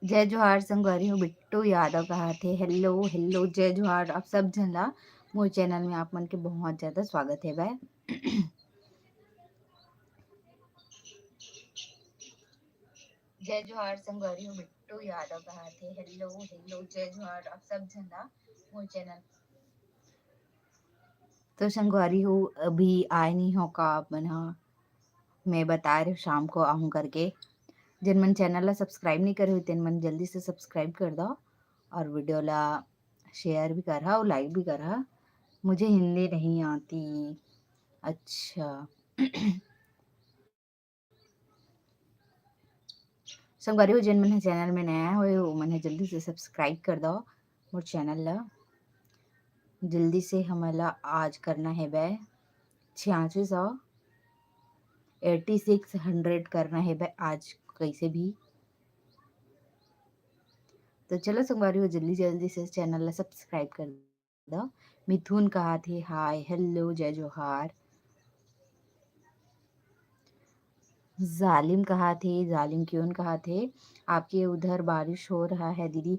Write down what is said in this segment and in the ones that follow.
जय जोहार संगवारी हो बिट्टू यादव कहा थे हेलो हेलो जय जोहार आप सब जन ला मोर चैनल में आप मन के बहुत ज्यादा स्वागत है भाई। जय जोहार संगवारी हो बिट्टू यादव कहा थे हेलो हेलो जय जोहार आप सब जन ला मोर चैनल। तो संगवारी हो अभी आए नहीं हो का आप मन हा मैं बता रही हूँ शाम को आऊँ करके। जिन मन चैनल ला सब्सक्राइब नहीं करे हुए तेन मन जल्दी से सब्सक्राइब कर दो और वीडियो ला शेयर भी करा और लाइक भी करा। मुझे हिंदी नहीं आती। अच्छा। संगवारी हो जिन मन चैनल में नया हो वो मन जल्दी से सब्सक्राइब कर दो मोर चैनल ला। जल्दी से हमारा आज करना है भाई 8600 8600 करना है भाई आज कैसे भी। तो चलो संगवारी हो जल्दी जल्दी से चैनल ला सब्सक्राइब कर दो। मिथुन कहा थे हाय हेलो जय जोहार। जालिम कहा थे जालिम क्यों कहा थे आपके उधर बारिश हो रहा है दीदी।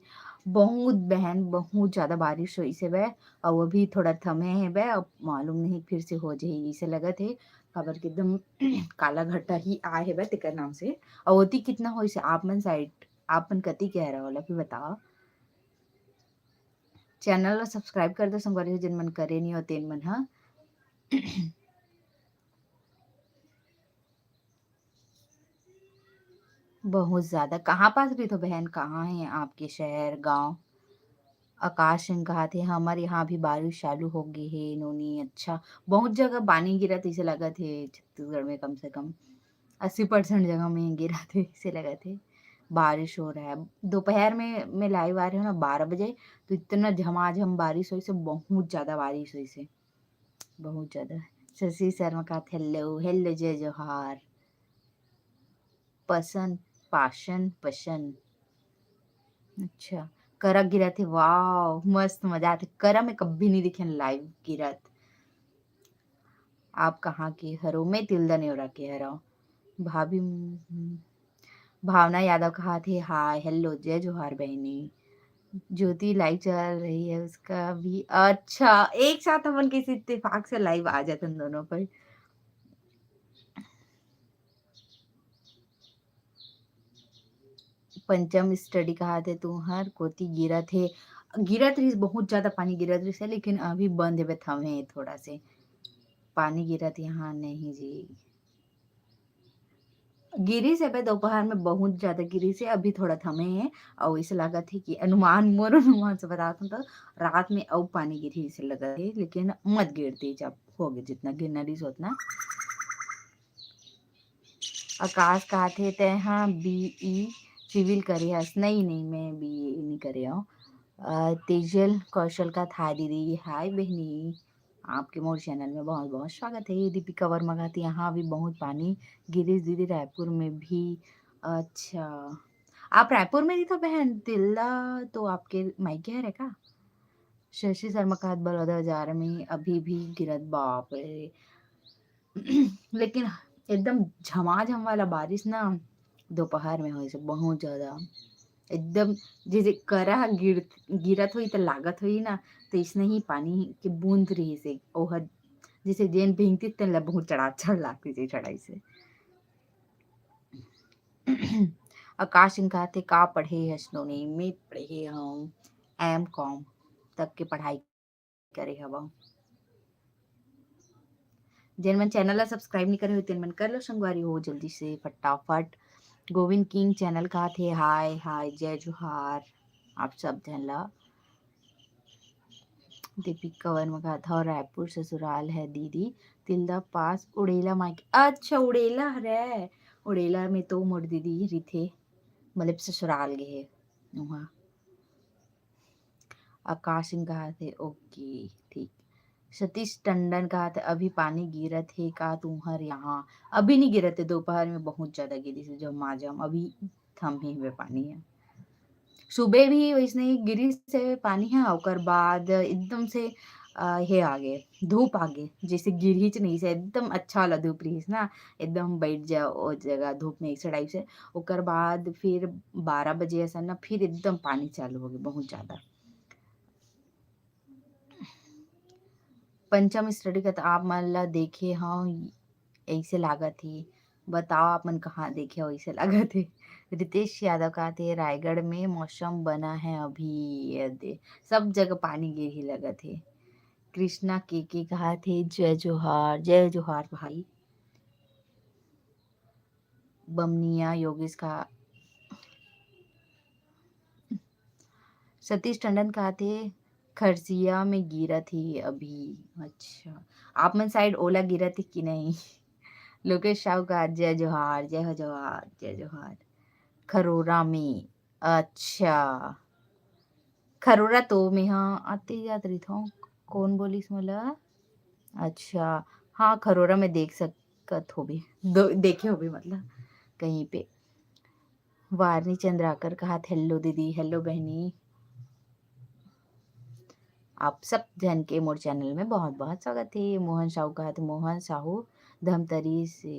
बहुत बहन बहुत ज्यादा बारिश हुई से वह और अभी थोड़ा थमे है वह अब मालूम नहीं फिर से हो जाए इसे लगा थे खबर के एकदम काला घट्टा ही आए है वह तिकर नाम से। और होती कितना हो इसे आप मन साइड आप मन कति कह रहा होला फिर बताओ। चैनल ला सब्सक्राइब कर दो संगवारी हो जिन मन करे नहीं हो तेन मन हा। बहुत ज्यादा कहाँ पास भी तो बहन कहाँ है आपके शहर गांव। आकाश सिंह कहा थे हमारे यहाँ भी बारिश चालू हो गई है इन्होंने। अच्छा बहुत जगह पानी गिरा था इसे लगा थे छत्तीसगढ़ में कम से कम 80% जगह में गिरा थे इसे लगा थे बारिश हो रहा है। दोपहर में मैं लाइव आ रही हूँ ना 12 बजे तो इतना झमाझम बारिश हुई से बहुत ज्यादा बारिश हुई से बहुत ज्यादा। शशि शर्मा का हेलो हेलो जय जोहार। पसंद पाशन पसंद। अच्छा करा गिरा थे वाह मस्त मजा आते करा मैं कभी नहीं दिखे लाइव गिरत। आप कहाँ के हरो मैं तिल्दा नेवरा के हरो। भाभी भावना यादव कहा थे हाय हेलो जय जोहार बहनी। ज्योति लाइव चल रही है उसका भी अच्छा एक साथ अपन किसी इत्तेफाक से लाइव आ जाते हैं दोनों पर। पंचम स्टडी कहा थे तुम्हार कोती गिरा थे गिरत रही बहुत ज्यादा पानी गिरत रही से लेकिन अभी बंद है थमे हैं थोड़ा से पानी गिरत यहाँ नहीं जी। गिरी से पे दोपहर में बहुत ज्यादा गिरी से अभी थोड़ा थमे हैं और इसे लगा थी कि अनुमान मोर अनुमान से बताता हूँ तो रात में और पानी गिरी इसे लगा थी लेकिन मत गिरती जब हो गए जितना गिरना रही उतना। आकाश कहा थे ते हाँ बीई सिविल करे हस नहीं नहीं मैं बीए नहीं करे हूँ। तेजल कौशल का था दीदी हाय बहनी आपके मोर चैनल में बहुत बहुत स्वागत है। दीपिका वर्मा का थी यहाँ भी बहुत पानी गिरीश दीदी रायपुर में भी। अच्छा आप रायपुर में ही था बहन तिल्दा तो आपके मायके है का। शशि शर्मा का हाथ बलौदा बाजार में अभी भी गिरत बाप रे। लेकिन एकदम झमाझम वाला बारिश ना दोपहर में हो बहुत ज्यादा एकदम जैसे करा गिरत हुई तो लागत हुई ना तो इसने ही पानी की बूंद रही से ओह जैसे जेन भींगती तेन ला बहुत चढ़ा चढ़ लागती थी चढ़ाई से। आकाश सिंह कहते का पढ़े हसनोनी मैं पढ़े हूँ एम कॉम तक की पढ़ाई करे हवा। जिन मन चैनल ला सब्सक्राइब नहीं करे हुए तेन मन कर लो संगवारी हो जल्दी से फटाफट। गोविंद किंग चैनल का थे हाय हाय जय जोहार आप सब जन ला। दीपिका वर्मा का था और रायपुर ससुराल है दीदी तिल्दा पास उड़ेला मायके अच्छा उड़ेला रे उड़ेला में तो मोर दीदी रही थे मतलब ससुराल गए वहाँ। आकाश सिंह कहा थे ओके ठीक। सतीश टंडन कहा था अभी पानी गिरा थे का तुम्हारे यहाँ। अभी नहीं गिरे थे दोपहर में बहुत ज्यादा गिरी थी जब माजम अभी थमे हुए पानी है। सुबह भी वैसने ही गिरी से पानी है और बाद एकदम से हे आगे धूप आगे जैसे गिरहिच नहीं से एकदम अच्छा वाला धूप रहीस ना, एकदम बैठ जाओ ओ जगह धूप में ऐसे टाइप से। ओकर बाद फिर 12 बजे असन ना फिर एकदम पानी चालू हो गए बहुत ज़्यादा। पंचम स्टडी का तो आप मन ला देखे हव ऐसे लागत ही। बताओ आप मन कहाँ देखे हो ऐसे लागत है। रितेश यादव कहा थे रायगढ़ में मौसम बना है अभी, ये दे सब जगह पानी गिर ही लगत है। कृष्णा के कहा थे जय जोहार भाई। बमनिया योगेश का सतीश टंडन कहा थे खरसिया में गिरा थी अभी। अच्छा आप मन साइड ओला गिरा थी कि नहीं। लोकेश साहू का जय जोहार जय हो जोहार जय जोहार। खरोरा में अच्छा खरोरा तो में हाँ आते जात रही था। कौन बोलिस मोला। अच्छा हाँ खरोरा में देख सकत हो भी देखे हो भी मतलब कहीं पे। वारनी चंद्राकर कहा हेलो दीदी हेलो बहनी। आप सब जन के मोर चैनल में बहुत बहुत स्वागत है। मोहन साहू कहा थे मोहन साहू धमतरी से।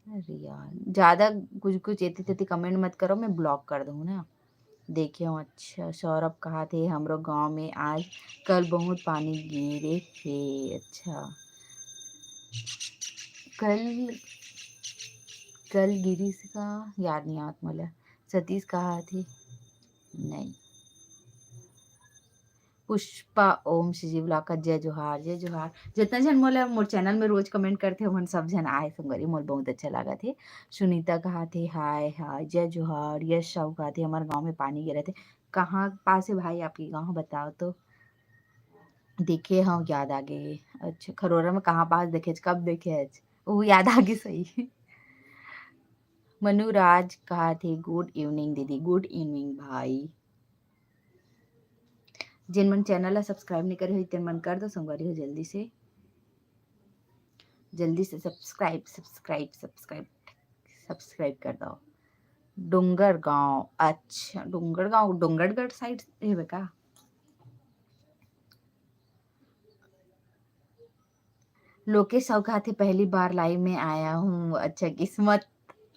अरे यार ज़्यादा कुछ कुछ एती तेती कमेंट मत करो मैं ब्लॉक कर दूँ ना। देखे हो अच्छा सौरभ कहा थे हमरो गांव में आज कल बहुत पानी गिरे थे। अच्छा कल कल गिरीश का याद नहीं आत मला। सतीश कहा थे नहीं। पुष्पा ओम श्री ब्लॉक का जय जोहार जय जोहार। जितना जन मोला मोर चैनल में रोज कमेंट करते हो सब जन आए संगरी मोर बहुत अच्छा लगा थे। सुनीता कहा थे हाय हाय जय जोहार। यश साहू कहा थे हमारे गांव में पानी गिरे थे। कहाँ पास है भाई आपकी गांव बताओ तो। देखे हाँ याद आ गए। अच्छा खरोरा में कहाँ पास देखे कब देखे वो याद आ गई सही। मनुराज कहा थे गुड इवनिंग दीदी गुड इवनिंग भाई। जिन मन चैनल ला सब्सक्राइब नहीं करे हो तेन मन कर दो संगवारी हो जल्दी से सब्सक्राइब सब्सक्राइब सब्सक्राइब सब्सक्राइब कर दो। डोंगर गांव अच्छा डोंगर गांव डोंगरगढ़ साइड है का। लोकेश साहू कहा थे पहली बार लाइव में आया हूँ। अच्छा किस्मत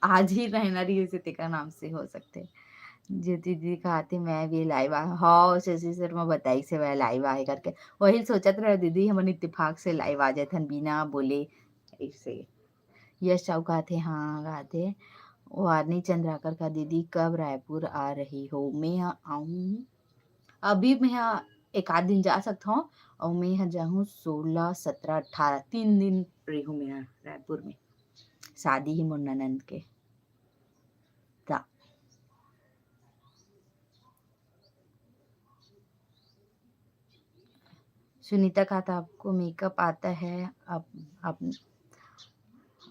आज ही रहना रही उसे का नाम से हो सकते। ज्योति दीदी कहा थी मैं भी लाइव आ हाँ शशि शर्मा बताई से वह लाइव आए करके। वही सोचत रहे दीदी हमन इत्तेफाक से लाइव आ जाते बिना बोले ऐसे। यश साहू कहा थे हाँ कहा थे। वारनी चंद्राकर का दीदी कब रायपुर आ रही हो। मैं यहाँ आऊँ अभी मैं यहाँ एक आध दिन जा सकता हूँ और मैं यहाँ जाऊँ 16 17 18 3 दिन रही हूँ मैं यहाँ रायपुर में। शादी ही मोर ननद के ता। सुनीता कहा था आपको मेकअप आता है। आप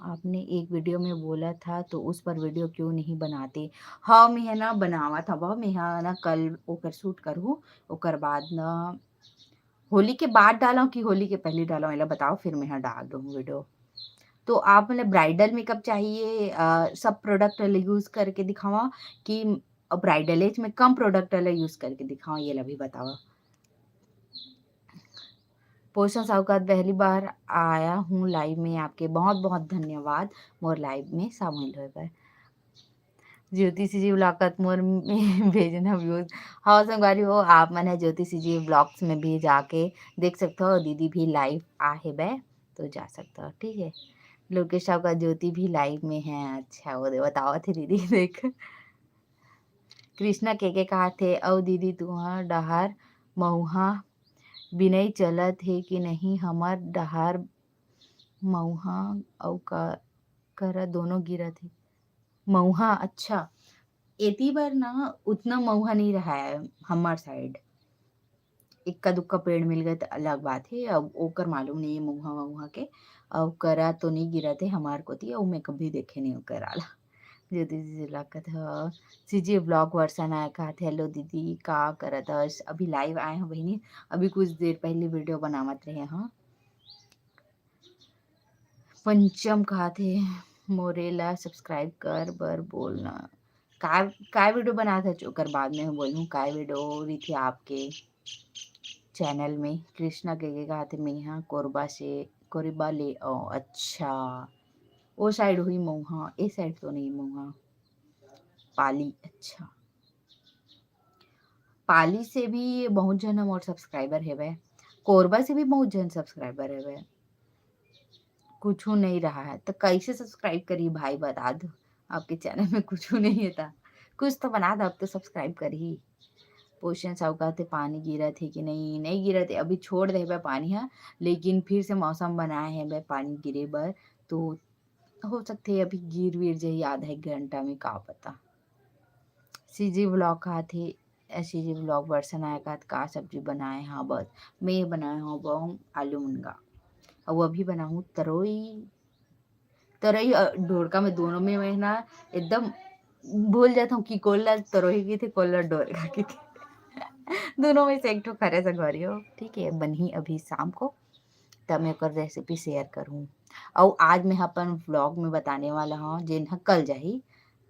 आपने एक वीडियो में बोला था तो उस पर वीडियो क्यों नहीं बनाते। हाँ मैं है ना बनावा था वह मैं है ना कल ओकर शूट करूँ ओकर बाद ना होली के बाद डाला कि होली के पहले डाला मतलब बताओ फिर मैं यहाँ डाल दूँ वीडियो। तो आप मतलब ब्राइडल मेकअप चाहिए सब प्रोडक्ट यूज़ करके दिखावा कि ब्राइडल एज में कम प्रोडक्ट यूज़ करके दिखावा ये ला भी बतावा। पोषण साहूकार पहली बार आया हूँ लाइव में आपके बहुत बहुत धन्यवाद मोर लाइव में शामिल हो गए। ज्योति सी जी ब्लॉगत मोर में भेजना व्यूज हाँ संगवारी हो आप मन है ज्योति सी जी ब्लॉग्स में भी जाके देख सकते हो दीदी भी लाइव आहे बे तो जा सकते हो ठीक है। लोकेश साहब का ज्योति भी लाइव में है। अच्छा वो बताओ थे दीदी देख। कृष्णा के कहा थे औ दीदी तुहर डहार मऊहा बिनई चलत हे कि नहीं हमर डहार मऊहा अउ करा दोनों गिरत हे। मऊहा अच्छा एती बार ना उतना मऊहा नहीं रहा है हमार साइड। इक्का दुक्का पेड़ मिल गए तो अलग बात है अब ओकर मालूम नहीं है मऊहा वऊहा के। और करा तो नहीं गिरा थे हमार को थी और मैं कभी देखे नहीं कराला। ज्योति दीदी लागत ह सीजी ब्लॉग वर्सन आया कहा थे हेलो दीदी का करत हस अभी लाइव आए हैं बहनी अभी कुछ देर पहले वीडियो बनावत रहे हाँ। पंचम कहा थे मोरेला सब्सक्राइब कर बर बोलना काय काय वीडियो बना था ओकर बाद में बोलूँ काय वीडियो रही थी आपके चैनल में कृष्णा के कहा थे मैं यहाँ कोरबा से कोरबा ले आओ। अच्छा वो साइड हुई मऊहा, ए साइड तो नहीं मऊहा, पाली। अच्छा पाली से भी बहुत जन हम और सब्सक्राइबर है वे, कोरबा से भी बहुत जन सब्सक्राइबर है वे, कुछ नहीं रहा है तो कैसे सब्सक्राइब करी भाई बता दो, आपके चैनल में कुछ नहीं था, कुछ तो बना दो, अब तो सब्सक्राइब करी। पोषण साहूकार थे पानी गिरा थे कि नहीं, नहीं गिरा थे, अभी छोड़ दे बे पानी है, लेकिन फिर से मौसम बनाए है बे पानी गिरे बर, तो हो सकते है अभी गिर विर जाए आधा एक घंटा में, का पता। सीजी ब्लॉग कहा थे, सीजी ब्लॉग वर्सन आया का सब्जी बनाए, हाँ बस मैं बनाया हूँ बहु आलू मुनगा, और वो अभी बनाऊँ तरोई, तरोई ढोड़का में दोनों में मैं ना एकदम भूल जाता हूँ कि कोल्ला तरोई की थी कोल्ला ढोड़का की थी दोनों में से एक तो खरे से गौरी हो। ठीक है बनी अभी शाम को, तब मैं ओकर रेसिपी शेयर करूँ, और आज मैं अपन व्लॉग में बताने वाला हूँ जिन कल जाही,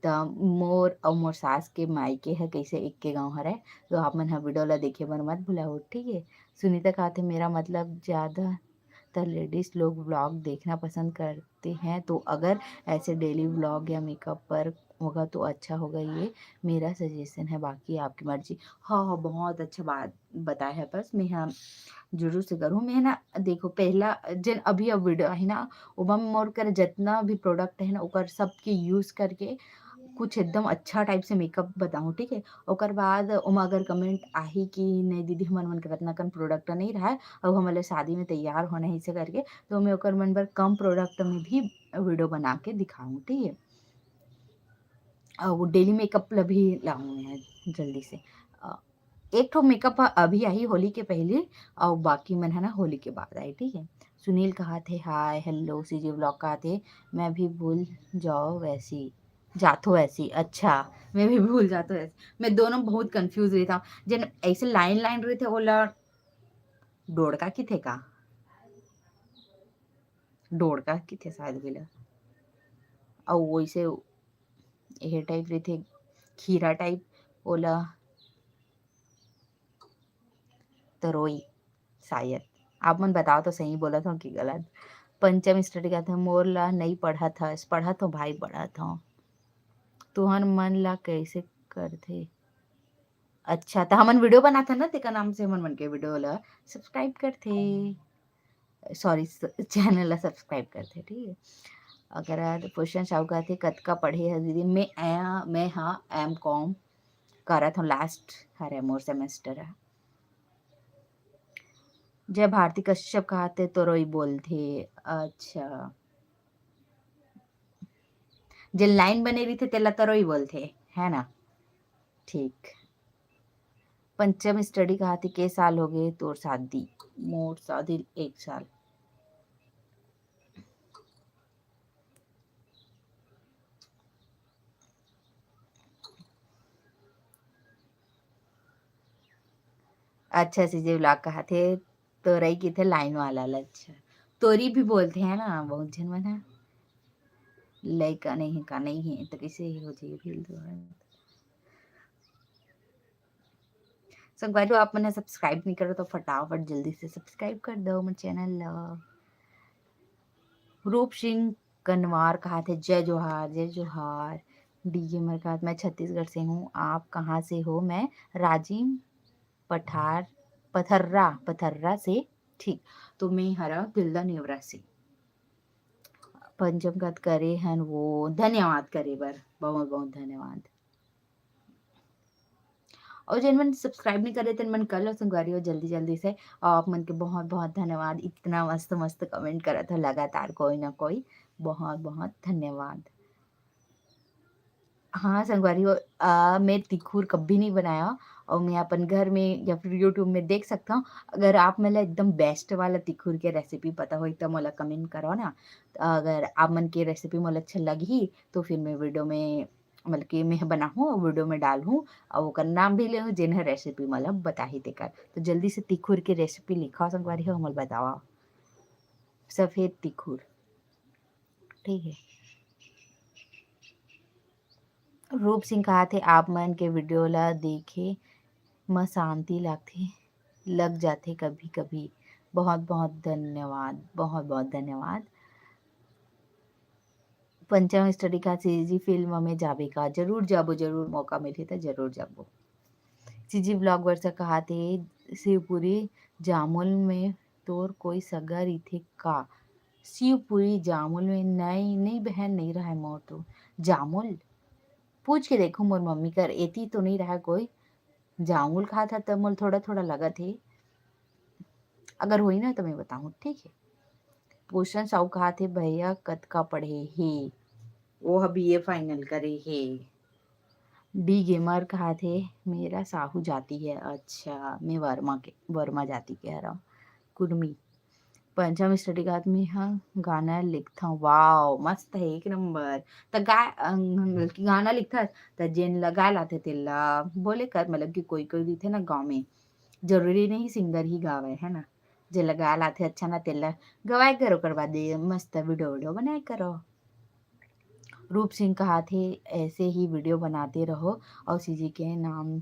त मोर और मोर सास के मायके है कैसे एक के गाँव हरे, तो आप मन वीडियो ला देखे बर मत भुलाओ। ठीक है सुनीता कहा थे मेरा मतलब ज़्यादा तो लेडीज़ लोग व्लॉग देखना पसंद करते हैं, तो अगर ऐसे डेली व्लॉग या मेकअप पर होगा तो अच्छा होगा, ये मेरा सजेशन है, बाकी आपकी मर्जी। हाँ हाँ बहुत अच्छा बात बताया है, बस मैं हाँ जरूर से करूँ मैं ना, देखो पहला जन अभी अब वीडियो है ना, ओबा मोर कर जितना भी प्रोडक्ट है ना ओकर सबके यूज़ करके कुछ एकदम अच्छा टाइप से मेकअप बताऊँ। ठीक है ओकर बाद ओमा अगर कमेंट आही कि नहीं दीदी हमन मन के इतना कन प्रोडक्ट नहीं रहा है, अब हमारे शादी में तैयार होना है इसे करके, तो मैं ओकर मन बर कम प्रोडक्ट में भी वीडियो बना के दिखाऊँ। ठीक है और वो डेली मेकअप ला भी लाऊँ मैं जल्दी से, एक तो मेकअप अभी आई होली के पहले, और बाकी मन है ना होली के बाद आई। ठीक है सुनील कहा थे हाय हेलो, सीजी ब्लॉग कहा थे मैं भी भूल जाओ वैसी जातो ऐसी, अच्छा मैं भी भूल जाता हूँ ऐसे, मैं दोनों बहुत कंफ्यूज रहता हूँ, जन ऐसे लाइन लाइन रहे थे ओला डोड़का की थे का, डोड़का की थे शायद बोला, और वैसे ये टाइप रहे थे खीरा टाइप ओला तरोई शायद, आप मन बताओ तो सही बोला था कि गलत। पंचम स्टडी का था मोर ला नहीं पढ़ा था, पढ़ा तो भाई पढ़ा था, तुहन मन ला कैसे करथे। अच्छा तो हमन वीडियो बनाता ना तेका नाम से हमन मन के वीडियो ला सब्सक्राइब करथे, सॉरी चैनल ला सब्सक्राइब करथे। ठीक है अगर क्वेश्चन साहूकार थे कतका पढ़े है दीदी, मैं हाँ एम कॉम करत हूँ, लास्ट हरे मोर सेमेस्टर है। जय भारती कश्यप कहते तो रोई बोलते, अच्छा जे लाइन बने रही थे तेला तरोई बोलते है ना। ठीक पंचम स्टडी कहा थी के साल हो गए तोर शादी, मोर शादी 1 साल। अच्छा सीजे ब्लॉग कहा थे तोरई की थे लाइन वाला, अच्छा तोरी भी बोलते हैं ना बहुत जन मन है, लड़का नहीं है का नहीं है तो कैसे ही हो जाए भील दो है। संगवारी आप मैंने सब्सक्राइब नहीं करो तो फटाफट जल्दी से सब्सक्राइब कर दो मेरे चैनल। रूप सिंह कनवार कहा थे जय जोहार जय जोहार। डीजे मरकात मैं छत्तीसगढ़ से हूँ, आप कहाँ से हो। मैं राजीव पठार पथर्रा पथर्रा से। ठीक तो मैं हरा दिलदा नेवरा से। पंचम गत करे हन वो धन्यवाद करे बर बहुत बहुत धन्यवाद। और जिन मन सब्सक्राइब नहीं करे तेन मन कर लो संगवारी हो जल्दी जल्दी से, और आप मन के बहुत बहुत धन्यवाद, इतना मस्त मस्त कमेंट करा था लगातार कोई ना कोई, बहुत बहुत धन्यवाद। हाँ संगवारी हो मैं तिखुर कभी नहीं बनाया, और मैं अपन घर में या फिर यूट्यूब में देख सकता हूँ, अगर आप मतलब एकदम बेस्ट वाला तिखुर के रेसिपी पता हो तो मोला कमेंट करो ना, अगर आप मन की रेसिपी मोला अच्छा लगी तो फिर मैं वीडियो में मतलब कि मैं बनाऊँ और वीडियो में डालूँ, और ओकर नाम भी ले जिन रेसिपी मतलब बता ही देकर, तो जल्दी से तिखुर की रेसिपी लिखा संगवारी हो मोला बतावा, सफ़ेद तिखुर। ठीक है रूप सिंह कहा थे आप मन के वीडियो ला देखे म शांति लगथे। लग जाते कभी कभी। बहुत बहुत धन्यवाद, बहुत बहुत धन्यवाद। पंचम स्टडी का सीजी फिल्म में जाबे का जरूर जाबो, जरूर मौका मिले तो जरूर जाबो। सीजी ब्लॉग वर्ष कहा थे शिवपुरी जामुल में तोर कोई सगा रीथे का। शिवपुरी जामुल में नहीं नहीं बहन, नहीं रहा है मोर तो जामुल। पूछ के देखो मोर मम्मी कर, एती तो नहीं रहा कोई जामुल खा था, तब मोल थोड़ा थोड़ा लगा थे। अगर हुई ना तो मैं बताऊँ, ठीक है। पोषण साहू कहा थे भैया कतका पढ़े हे, वो बीए फाइनल करे हे। डी गेमर कहा थे मेरा साहू जाति है। अच्छा, मैं वर्मा जाति कह रहा हूँ। कुर्मी। पंचम स्टडी का में हाँ गाना लिखता हूँ। वाओ मस्त है, एक नंबर। त गाना लिखता त जेन लगा लाते तेला बोले कर, मतलब कि कोई कोई भी थे ना गाँव में, जरूरी नहीं सिंगर ही गावे है ना, जे लगा लाते अच्छा ना तेला गवाए करो, करवा दे मस्त वीडियो वीडियो बनाए करो। रूप सिंह कहा थे ऐसे ही वीडियो बनाते रहो और सीजी के नाम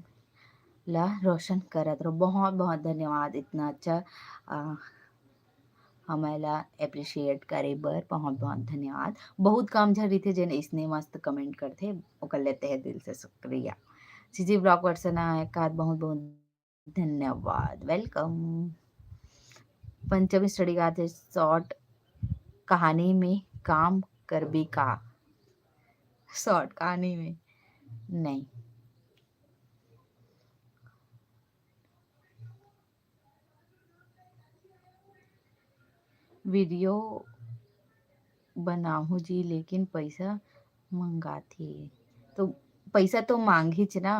ला रोशन करत रहो। बहुत बहुत धन्यवाद, इतना अच्छा हमेला अप्रिशिएट करे बर बहुत बहुत धन्यवाद। बहुत कम झन रही थे जिन इसने मस्त कमेंट करते, ओकर ले तहे दिल से शुक्रिया। सीजी ब्लॉग वर्सन का बहुत बहुत धन्यवाद, वेलकम। पंचम स्टडी का थे शॉर्ट कहानी में काम करबी का। शॉर्ट कहानी में नहीं। वीडियो बनाऊँ जी लेकिन पैसा मंगाती, तो पैसा तो मांगीच ना।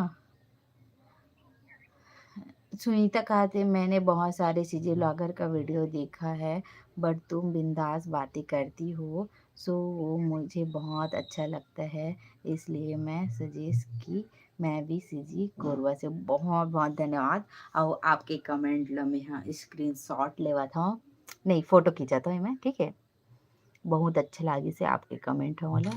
सुनीता कहा थे मैंने बहुत सारे सीजे ब्लॉगर का वीडियो देखा है, बट तुम बिंदास बातें करती हो, सो वो मुझे बहुत अच्छा लगता है, इसलिए मैं सजेस्ट की मैं भी सीजी कोरबा से। बहुत बहुत धन्यवाद। और आपके कमेंट ला मैं हाँ स्क्रीन शॉट लेवा था, नहीं फोटो खींचा था मैं, ठीक है। बहुत अच्छा लगी से आपके कमेंट होला।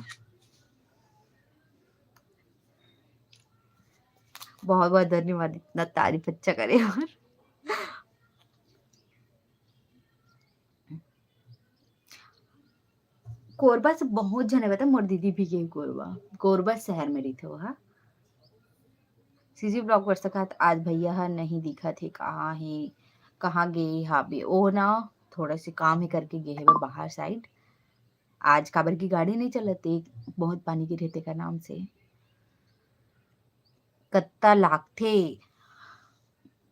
बहुत बहुत धन्यवाद, इतना तारीफ अच्छा करे। और कोरबा से बहुत जने बता, मोर दीदी भी गई कोरबा, कोरबा शहर में रही थे वो। हाँ सीजी ब्लॉग कर सका आज भैया हा नहीं दिखा थे, कहाँ है, कहाँ गए हा बे ओ ना, थोड़ा सी काम ही करके गए है बाहर साइड। आज काबर की गाड़ी नहीं चलते, बहुत पानी के रहते का नाम से कत्ता लाख थे।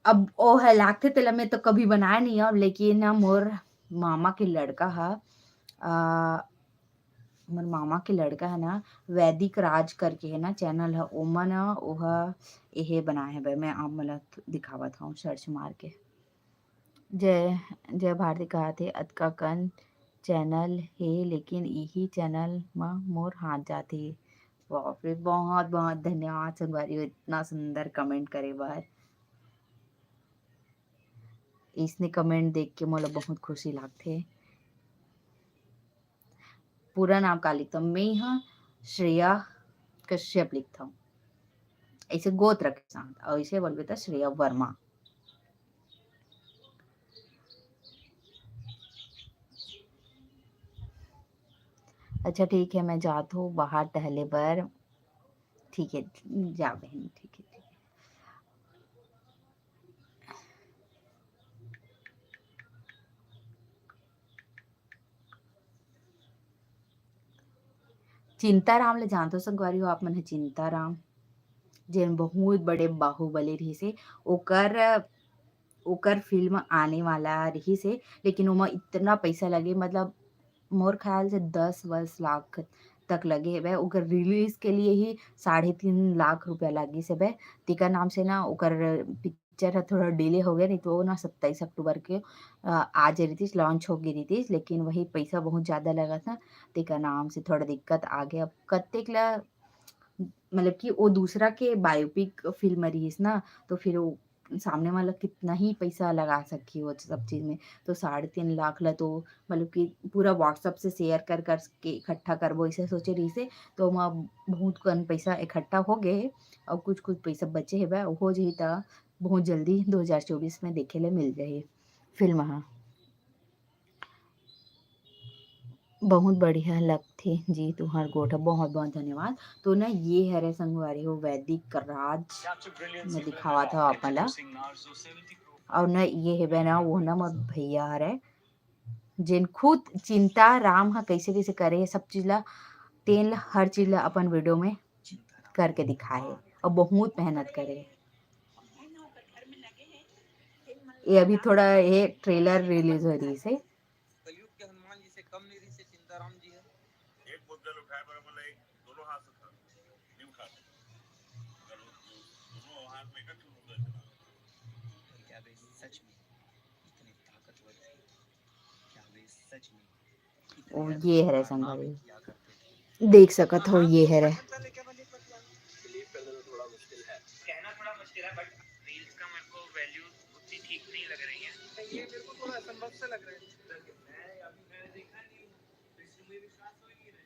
अब ओ है लाख थे तेला में तो कभी बनाया नहीं है, लेकिन ना मोर मामा के लड़का हा, मोर मामा के लड़का है ना, वैदिक राज करके है ना चैनल है, ओमा ना ओह यहे बनाया है भाई, मैं आप मतलब दिखावा था सर्च मार के। जय जय भारती कहा थे अतका कन चैनल है, लेकिन यही चैनल में मोर हाथ जाते। बाप रे, बहुत बहुत धन्यवाद संगवारी हो इतना सुंदर कमेंट करे बार। इसने कमेंट देख के मोला बहुत खुशी लागथे। पूरा नाम का लिखता हूँ मैं यहाँ श्रेया कश्यप लिखता हूँ, ऐसे गोत्र के साथ, और ऐसे बोल बेटा श्रेया वर्मा। अच्छा ठीक है, मैं जाती हूँ बाहर टहले पर, ठीक है जा बहन, ठीक है ठीक है। चिंता राम ले जानते हो संगवारी हो आप मन है, चिंता राम जेन बहुत बड़े बाहुबली रही से, ओकर ओकर फिल्म आने वाला रही से, लेकिन ओमा इतना पैसा लगे, मतलब मोर ख्याल से 10-10 लाख तक लगे है, ओकर रिलीज के लिए ही 3.5 लाख रुपया लगी से बे। तेकर नाम से ना ओकर पिक्चर है थोड़ा डिले हो गया, नहीं तो वो ना 27 अक्टूबर के आज रही थी, लॉन्च हो गई थी, लेकिन वही पैसा बहुत ज़्यादा लगा था, तेकर नाम से थोड़ा दिक्कत आ गया। अब कत्तेक ला मतलब कि वो दूसरा के बायोपिक फिल्म रहीस ना, तो फिर वो सामने वाला कितना ही पैसा लगा सकी वो सब चीज़ में, तो 3.5 लाख ला तो मतलब कि पूरा व्हाट्सअप से शेयर कर कर के इकट्ठा करबो ऐसे सोचे रही से, तो वहाँ बहुत कन पैसा इकट्ठा हो गए और कुछ कुछ पैसा बचे है बा, हो जाही था बहुत जल्दी 2024 में देखे ले मिल जाए फिल्म। हाँ, बहुत बढ़िया लग थी जी तुम्हार गोठ, बहुत बहुत धन्यवाद। तो ना ये हरे संगवारी हो वैदिक राज में दिखावा था आपला, और ना ये है बना वो ना मोर भैया हरे जिन खुद चिंता राम हा कैसे कैसे करे सब चीज ला, तेन ला हर चीज ला अपन वीडियो में करके दिखाए और बहुत मेहनत करे। ये अभी थोड़ा ये ट्रेलर रिलीज हो रही से। कलयुग के हनुमान जी से कम निरी से चिंताराम जी है। एक मुद्दल उठाए पर मतलब एक दोनों हाथ से था, नहीं उठा सकते। दोनों हाथ में इकट्ठे मुद्दे चला। क्या वे सच में इतने ताकतवर थे? क्या वे सच में और इतने ये अद्भुत है कारनामे संगवारी किया करते थे? देख सकत हो, ये है रे। बिलीव करना तो थोड़ा मुश्किल है, कहना थोड़ा मुश्किल है, बट रील्स का मेरे को वैल्यू उतनी ठीक नहीं लग रही है। ये मेरे को थोड़ा असंभव सा लग रहा है। मैं अभी मैंने देखा नहीं हूँ, तो इसलिए मुझे विश्वास हो ही नहीं रहा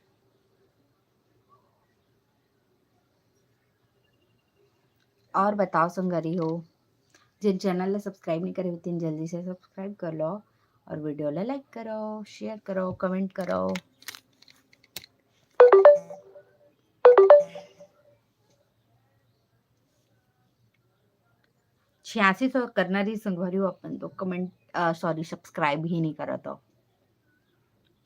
है। और बताओ संगवारी हो, जिन चैनल ला सब्सक्राइब नहीं करे तीन जल्दी से सब्सक्राइब कर लो, और वीडियो ला लाइक करो, शेयर करो, कमेंट करो। 8600 करना रही संगवारी हो अपन तो कमेंट, सॉरी सब्सक्राइब ही नहीं करा तो।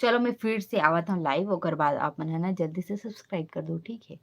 चलो मैं फिर से आवा था लाइव, ओकर बाद आप मन है ना जल्दी से सब्सक्राइब कर दो, ठीक है।